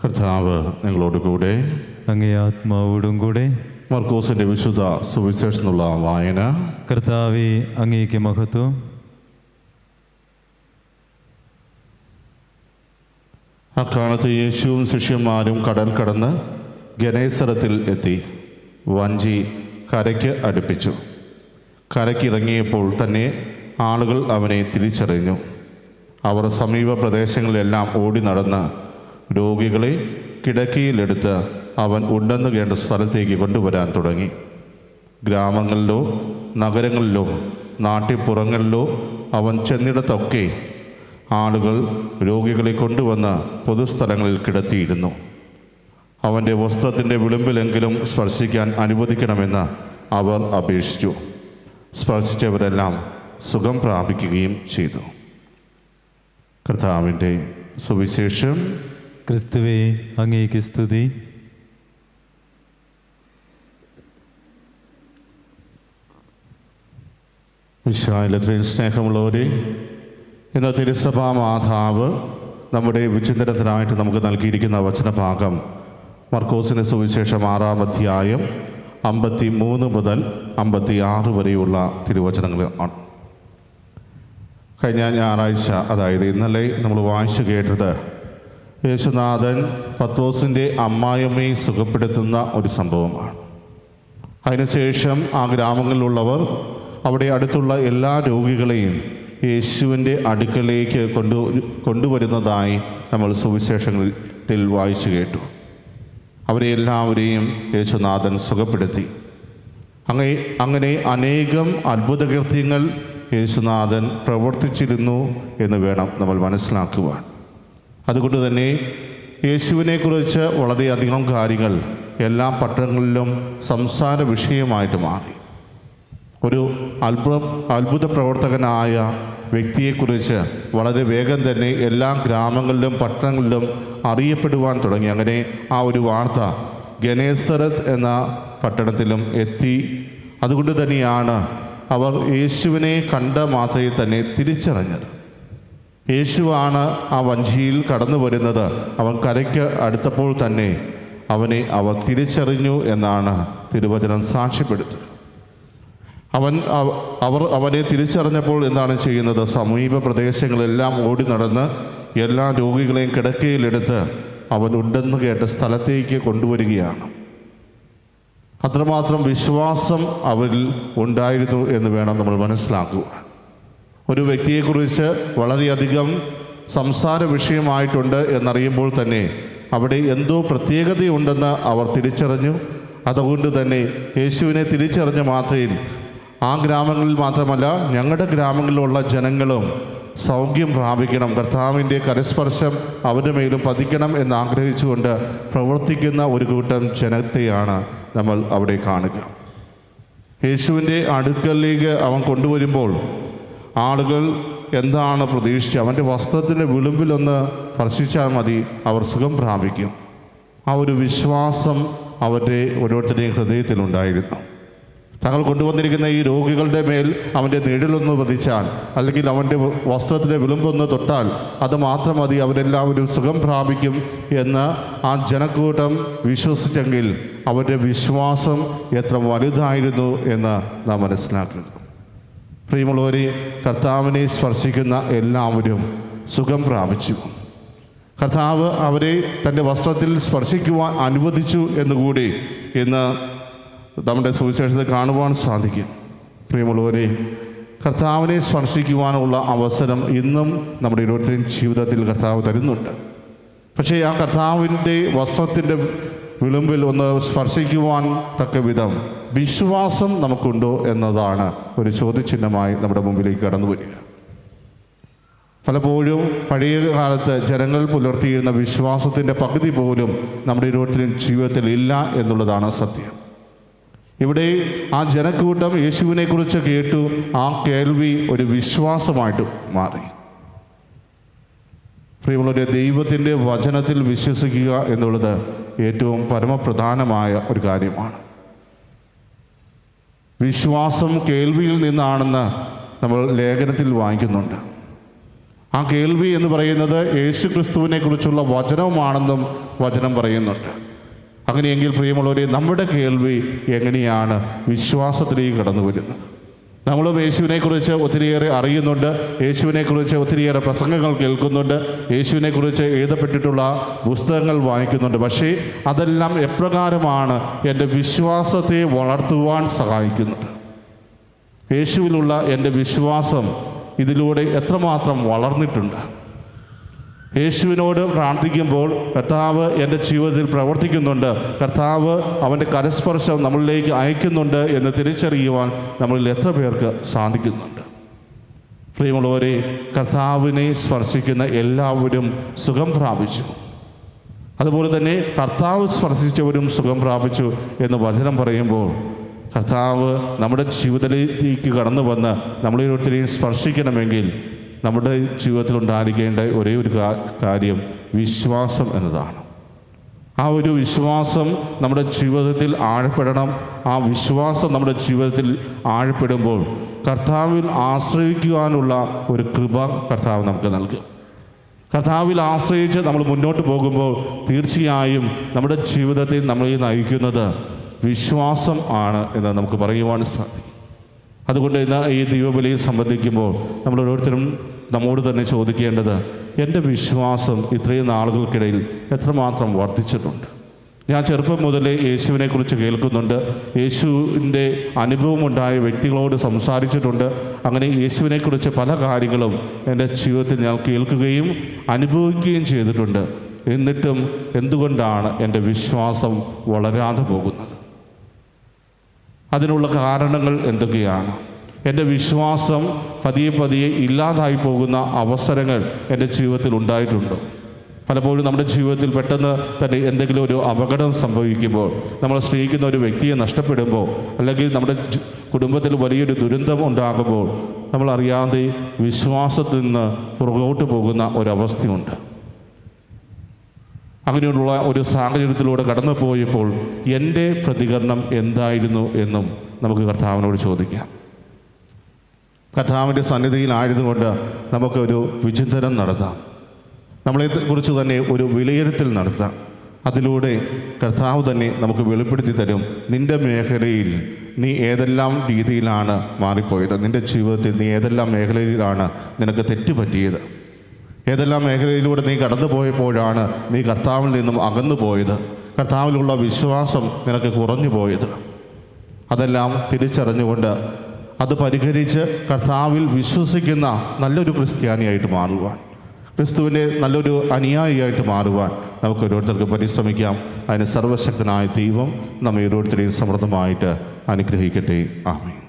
കർത്താവ് നിങ്ങളോട് കൂടെ. അങ്ങേ ആത്മാവോടും കൂടെ. മർക്കോസിന്റെ വിശുദ്ധ സുവിശേഷത്തിനുള്ള വായന. കർത്താവേ, അങ്ങേക്ക് മഹത്വം. അക്കാലത്ത് യേശുവും ശിഷ്യന്മാരും കടൽ കടന്ന് ഗനേസറത്തിൽ എത്തി. വഞ്ചി കരയ്ക്ക് അടുപ്പിച്ചു. കരയ്ക്കിറങ്ങിയപ്പോൾ തന്നെ ആളുകൾ അവനെ തിരിച്ചറിഞ്ഞു. അവർ സമീപ പ്രദേശങ്ങളിലെല്ലാം ഓടി നടന്ന് രോഗികളെ കിടക്കയിലെടുത്ത് അവൻ ഉണ്ടെന്ന് കേണ്ട സ്ഥലത്തേക്ക് കൊണ്ടുവരാൻ തുടങ്ങി. ഗ്രാമങ്ങളിലോ നഗരങ്ങളിലോ നാട്ടിൻപുറങ്ങളിലോ അവൻ ചെന്നിടത്തൊക്കെ ആളുകൾ രോഗികളെ കൊണ്ടുവന്ന് പൊതുസ്ഥലങ്ങളിൽ കിടത്തിയിരുന്നു. അവൻ്റെ വസ്ത്രത്തിൻ്റെ വിളിമ്പിലെങ്കിലും സ്പർശിക്കാൻ അനുവദിക്കണമെന്ന് അവർ അപേക്ഷിച്ചു. സ്പർശിച്ചവരെല്ലാം സുഖം പ്രാപിക്കുകയും ചെയ്തു. കർത്താവിൻ്റെ സുവിശേഷം. ക്രിസ്തുവേ, അങ്ങേക്ക് സ്തുതി. വിശ്വാസത്തിൽ സ്നേഹമുള്ളവരെ, ഇന്ന് തിരുസഭാ മാതാവ് നമ്മുടെ വിചിന്തനത്തിനായിട്ട് നമുക്ക് നൽകിയിരിക്കുന്ന വചനഭാഗം മർക്കോസിൻ്റെ സുവിശേഷം 6-ാം അധ്യായം 53 മുതൽ 56 വരെയുള്ള തിരുവചനങ്ങളാണ്. കഴിഞ്ഞ ഞായറാഴ്ച, അതായത് ഇന്നലെ നമ്മൾ വായിച്ചു കേട്ടത് യേശുനാഥൻ പത്രോസിൻ്റെ അമ്മായിയമ്മയെ സുഖപ്പെടുത്തുന്ന ഒരു സംഭവമാണ്. അതിനുശേഷം ആ ഗ്രാമങ്ങളിലുള്ളവർ അവിടെ അടുത്തുള്ള എല്ലാ രോഗികളെയും യേശുവിൻ്റെ അടുക്കലേക്ക് കൊണ്ടുവരുന്നതായി നമ്മൾ സുവിശേഷങ്ങളിൽ വായിച്ചു കേട്ടു. അവരെ എല്ലാവരെയും യേശുനാഥൻ സുഖപ്പെടുത്തി. അങ്ങനെ അനേകം അത്ഭുതകൃത്യങ്ങൾ യേശുനാഥൻ പ്രവർത്തിച്ചിരുന്നു എന്ന് വേണം നമ്മൾ മനസ്സിലാക്കുവാൻ. അതുകൊണ്ട് തന്നെ യേശുവിനെക്കുറിച്ച് വളരെയധികം കാര്യങ്ങൾ എല്ലാ പട്ടണങ്ങളിലും സംസാര വിഷയമായിട്ട് മാറി. ഒരു അത്ഭുത പ്രവർത്തകനായ വ്യക്തിയെക്കുറിച്ച് വളരെ വേഗം തന്നെ എല്ലാ ഗ്രാമങ്ങളിലും പട്ടണങ്ങളിലും അറിയപ്പെടുവാൻ തുടങ്ങി. അങ്ങനെ ആ ഒരു വാർത്ത ഗനേസറത്ത് എന്ന പട്ടണത്തിലും എത്തി. അതുകൊണ്ട് തന്നെയാണ് അവർ യേശുവിനെ കണ്ട മാത്രയിൽ തന്നെ തിരിച്ചറിഞ്ഞത്. യേശുവാണ് ആ വഞ്ചിയിൽ കടന്നു വരുന്നത്. അവൻ കരയ്ക്ക് അടുത്തപ്പോൾ തന്നെ അവനെ അവർ തിരിച്ചറിഞ്ഞു എന്നാണ് തിരുവചനം സാക്ഷ്യപ്പെടുത്തുക. അവർ അവനെ തിരിച്ചറിഞ്ഞപ്പോൾ എന്താണ് ചെയ്യുന്നത്? സമീപ പ്രദേശങ്ങളെല്ലാം ഓടി നടന്ന് എല്ലാ രോഗികളെയും കിടക്കയിലെടുത്ത് അവൻ ഉണ്ടെന്ന് കേട്ട സ്ഥലത്തേക്ക് കൊണ്ടുവരികയാണ്. അത്രമാത്രം വിശ്വാസം അവരിൽ ഉണ്ടായിരുന്നു എന്ന് വേണം നമ്മൾ മനസ്സിലാക്കുക. ഒരു വ്യക്തിയെക്കുറിച്ച് വളരെയധികം സംസാര വിഷയമായിട്ടുണ്ട് എന്നറിയുമ്പോൾ തന്നെ അവിടെ എന്തോ പ്രത്യേകതയുണ്ടെന്ന് അവർ തിരിച്ചറിഞ്ഞു. അതുകൊണ്ട് തന്നെ യേശുവിനെ തിരിച്ചറിഞ്ഞ മാത്രയിൽ ആ ഗ്രാമങ്ങളിൽ മാത്രമല്ല, ഞങ്ങളുടെ ഗ്രാമങ്ങളിലുള്ള ജനങ്ങളും സൗഖ്യം പ്രാപിക്കണം, കർത്താവിൻ്റെ കരസ്പർശം അവരുടെ മേലും പതിക്കണം എന്നാഗ്രഹിച്ചുകൊണ്ട് പ്രവർത്തിക്കുന്ന ഒരു കൂട്ടം ജനത്തെയാണ് നമ്മൾ അവിടെ കാണുക. യേശുവിൻ്റെ അടുക്കലേക്ക് അവൻ കൊണ്ടുവരുമ്പോൾ ആളുകൾ എന്താണ് പ്രതീക്ഷിച്ചത്? അവൻ്റെ വസ്ത്രത്തിൻ്റെ വിളിമ്പിലൊന്ന് സ്പർശിച്ചാൽ മതി, അവർ സുഖം പ്രാപിക്കും. ആ ഒരു വിശ്വാസം അവരുടെ ഓരോരുത്തരുടെയും ഹൃദയത്തിലുണ്ടായിരുന്നു. തങ്ങൾ കൊണ്ടുവന്നിരിക്കുന്ന ഈ രോഗികളുടെ മേൽ അവൻ്റെ നിഴലൊന്ന് പതിച്ചാൽ, അല്ലെങ്കിൽ അവൻ്റെ വസ്ത്രത്തിൻ്റെ വിളിമ്പൊന്ന് തൊട്ടാൽ അത് മാത്രം മതി, അവരെല്ലാവരും സുഖം പ്രാപിക്കും എന്ന് ആ ജനക്കൂട്ടം വിശ്വസിച്ചെങ്കിൽ അവരുടെ വിശ്വാസം എത്ര വലുതായിരുന്നു എന്ന് നാം മനസ്സിലാക്കുക. പ്രിയമുള്ളവരെ, കർത്താവിനെ സ്പർശിക്കുന്ന എല്ലാവരും സുഖം പ്രാപിച്ചു. കർത്താവ് അവരെ തൻ്റെ വസ്ത്രത്തിൽ സ്പർശിക്കുവാൻ അനുവദിച്ചു എന്നുകൂടി ഇന്ന് നമ്മുടെ സുവിശേഷത്തിൽ കാണുവാൻ സാധിക്കും. പ്രിയമുള്ളവരെ, കർത്താവിനെ സ്പർശിക്കുവാനുള്ള അവസരം ഇന്നും നമ്മുടെ ഓരോരുത്തരുടെയും ജീവിതത്തിൽ കർത്താവ് തരുന്നുണ്ട്. പക്ഷേ ആ കർത്താവിൻ്റെ വസ്ത്രത്തിൻ്റെ വിളിമ്പിൽ ഒന്ന് സ്പർശിക്കുവാൻ തക്ക വിധം വിശ്വാസം നമുക്കുണ്ടോ എന്നതാണ് ഒരു ചോദ്യചിഹ്നമായി നമ്മുടെ മുമ്പിലേക്ക് കടന്നു വരിക. പലപ്പോഴും പഴയ കാലത്ത് ജനങ്ങൾ പുലർത്തിയിരുന്ന വിശ്വാസത്തിൻ്റെ പകുതി പോലും നമ്മുടെ ഓരോരുത്തരുടെയും ജീവിതത്തിൽ ഇല്ല എന്നുള്ളതാണ് സത്യം. ഇവിടെ ആ ജനക്കൂട്ടം യേശുവിനെക്കുറിച്ച് കേട്ടു. ആ കേൾവി ഒരു വിശ്വാസമായിട്ട് മാറി. പ്രിയമുള്ളവരെ, ദൈവത്തിൻ്റെ വചനത്തിൽ വിശ്വസിക്കുക എന്നുള്ളത് ഏറ്റവും പരമപ്രധാനമായ ഒരു കാര്യമാണ്. വിശ്വാസം കേൾവിയിൽ നിന്നാണെന്ന് നമ്മൾ ലേഖനത്തിൽ വായിക്കുന്നുണ്ട്. ആ കേൾവി എന്ന് പറയുന്നത് യേശു ക്രിസ്തുവിനെ കുറിച്ചുള്ള വചനവുമാണെന്നും വചനം പറയുന്നുണ്ട്. അങ്ങനെയെങ്കിൽ പ്രിയമുള്ളവരെ, നമ്മുടെ കേൾവി എങ്ങനെയാണ് വിശ്വാസത്തിലേക്ക് കടന്നു വരുന്നത്? നമ്മളും യേശുവിനെക്കുറിച്ച് ഒത്തിരിയേറെ അറിയുന്നുണ്ട്, യേശുവിനെക്കുറിച്ച് ഒത്തിരിയേറെ പ്രസംഗങ്ങൾ കേൾക്കുന്നുണ്ട്, യേശുവിനെക്കുറിച്ച് എഴുതപ്പെട്ടിട്ടുള്ള പുസ്തകങ്ങൾ വായിക്കുന്നുണ്ട്. പക്ഷേ അതെല്ലാം എപ്രകാരമാണ് എൻ്റെ വിശ്വാസത്തെ വളർത്തുവാൻ സഹായിക്കുന്നത്? യേശുവിലുള്ള എൻ്റെ വിശ്വാസം ഇതിലൂടെ എത്രമാത്രം വളർന്നിട്ടുണ്ട്? യേശുവിനോട് പ്രാർത്ഥിക്കുമ്പോൾ കർത്താവ് എൻ്റെ ജീവിതത്തിൽ പ്രവർത്തിക്കുന്നുണ്ട്, കർത്താവ് അവൻ്റെ കരസ്പർശം നമ്മളിലേക്ക് അയക്കുന്നുണ്ട് എന്ന് തിരിച്ചറിയുവാൻ നമ്മളിൽ എത്ര പേർക്ക് സാധിക്കുന്നുണ്ട്? പ്രിയമുള്ളവരെ, കർത്താവിനെ സ്പർശിക്കുന്ന എല്ലാവരും സുഖം പ്രാപിച്ചു. അതുപോലെ തന്നെ കർത്താവ് സ്പർശിച്ചവരും സുഖം പ്രാപിച്ചു എന്ന് വചനം പറയുമ്പോൾ, കർത്താവ് നമ്മുടെ ജീവിതത്തിലേക്ക് കടന്നു വന്ന് നമ്മളെ ഓരോരുത്തരെയും സ്പർശിക്കണമെങ്കിൽ നമ്മുടെ ജീവിതത്തിൽ ഉണ്ടായിരിക്കേണ്ട ഒരേ ഒരു കാര്യം വിശ്വാസം എന്നതാണ്. ആ ഒരു വിശ്വാസം നമ്മുടെ ജീവിതത്തിൽ ആഴപ്പെടണം. ആ വിശ്വാസം നമ്മുടെ ജീവിതത്തിൽ ആഴപ്പെടുമ്പോൾ കർത്താവിൽ ആശ്രയിക്കുവാനുള്ള ഒരു കൃപ കർത്താവ് നമുക്ക് നൽകും. കർത്താവിൽ ആശ്രയിച്ച് നമ്മൾ മുന്നോട്ട് പോകുമ്പോൾ തീർച്ചയായും നമ്മുടെ ജീവിതത്തിൽ നമ്മളെ നയിക്കുന്നത് വിശ്വാസം ആണ് എന്ന് നമുക്ക് പറയുവാൻ സാധിക്കും. അതുകൊണ്ട് ഇന്ന് ഈ ദൈവബലിയെ സംബന്ധിക്കുമ്പോൾ നമ്മൾ ഓരോരുത്തരും നമ്മോട് തന്നെ ചോദിക്കേണ്ടത്, എൻ്റെ വിശ്വാസം ഇത്രയും നാളുകൾക്കിടയിൽ എത്രമാത്രം വർദ്ധിച്ചിട്ടുണ്ട്? ഞാൻ ചെറുപ്പം മുതലേ യേശുവിനെക്കുറിച്ച് കേൾക്കുന്നുണ്ട്, യേശുവിൻ്റെ അനുഭവമുണ്ടായ വ്യക്തികളോട് സംസാരിച്ചിട്ടുണ്ട്. അങ്ങനെ യേശുവിനെക്കുറിച്ച് പല കാര്യങ്ങളും എൻ്റെ ജീവിതത്തിൽ ഞാൻ കേൾക്കുകയും അനുഭവിക്കുകയും ചെയ്തിട്ടുണ്ട്. എന്നിട്ടും എന്തുകൊണ്ടാണ് എൻ്റെ വിശ്വാസം വളരാതെ പോകുന്നത്? അതിനുള്ള കാരണങ്ങൾ എന്തൊക്കെയാണ്? എൻ്റെ വിശ്വാസം പതിയെ പതിയെ ഇല്ലാതായി പോകുന്ന അവസരങ്ങൾ എൻ്റെ ജീവിതത്തിൽ ഉണ്ടായിട്ടുണ്ട്. പലപ്പോഴും നമ്മുടെ ജീവിതത്തിൽ പെട്ടെന്ന് തന്നെ എന്തെങ്കിലും ഒരു അപകടം സംഭവിക്കുമ്പോൾ, നമ്മൾ സ്നേഹിക്കുന്ന ഒരു വ്യക്തിയെ നഷ്ടപ്പെടുമ്പോൾ, അല്ലെങ്കിൽ നമ്മുടെ കുടുംബത്തിൽ വലിയൊരു ദുരന്തം ഉണ്ടാകുമ്പോൾ നമ്മൾ അറിയാതെ വിശ്വാസത്തിൽ നിന്ന് പുറകോട്ട് പോകുന്ന ഒരവസ്ഥയുണ്ട്. അങ്ങനെയുള്ള ഒരു സാഹചര്യത്തിലൂടെ കടന്നു പോയപ്പോൾ എൻ്റെ പ്രതികരണം എന്തായിരുന്നു എന്നും നമുക്ക് കർത്താവിനോട് ചോദിക്കാം. കർത്താവിൻ്റെ സന്നിധിയിലായതുകൊണ്ട് നമുക്കൊരു വിചിന്തനം നടത്താം, നമ്മളെക്കുറിച്ച് തന്നെ ഒരു വിലയിരുത്തൽ നടത്താം. അതിലൂടെ കർത്താവ് തന്നെ നമുക്ക് വെളിപ്പെടുത്തി തരും, നിൻ്റെ മേഖലയിൽ നീ ഏതെല്ലാം രീതിയിലാണ് മാറിപ്പോയത്, നിൻ്റെ ജീവിതത്തിൽ നീ ഏതെല്ലാം മേഖലയിലാണ് നിനക്ക് തെറ്റുപറ്റിയത്, ഏതെല്ലാം മേഖലയിലൂടെ നീ കടന്നു പോയപ്പോഴാണ് നീ കർത്താവിൽ നിന്നും അകന്നു പോയത്, കർത്താവിലുള്ള വിശ്വാസം നിനക്ക് കുറഞ്ഞു പോയത്. അതെല്ലാം തിരിച്ചറിഞ്ഞുകൊണ്ട് അത് പരിഹരിച്ച് കർത്താവിൽ വിശ്വസിക്കുന്ന നല്ലൊരു ക്രിസ്ത്യാനിയായിട്ട് മാറുവാൻ, ക്രിസ്തുവിൻ്റെ നല്ലൊരു അനുയായിയായിട്ട് മാറുവാൻ നമുക്ക് ഓരോരുത്തർക്കും പരിശ്രമിക്കാം. അതിന് സർവശക്തനായ ദൈവം നമ്മെ ഓരോരുത്തരെയും സമൃദ്ധമായിട്ട് അനുഗ്രഹിക്കട്ടെ. ആമേൻ.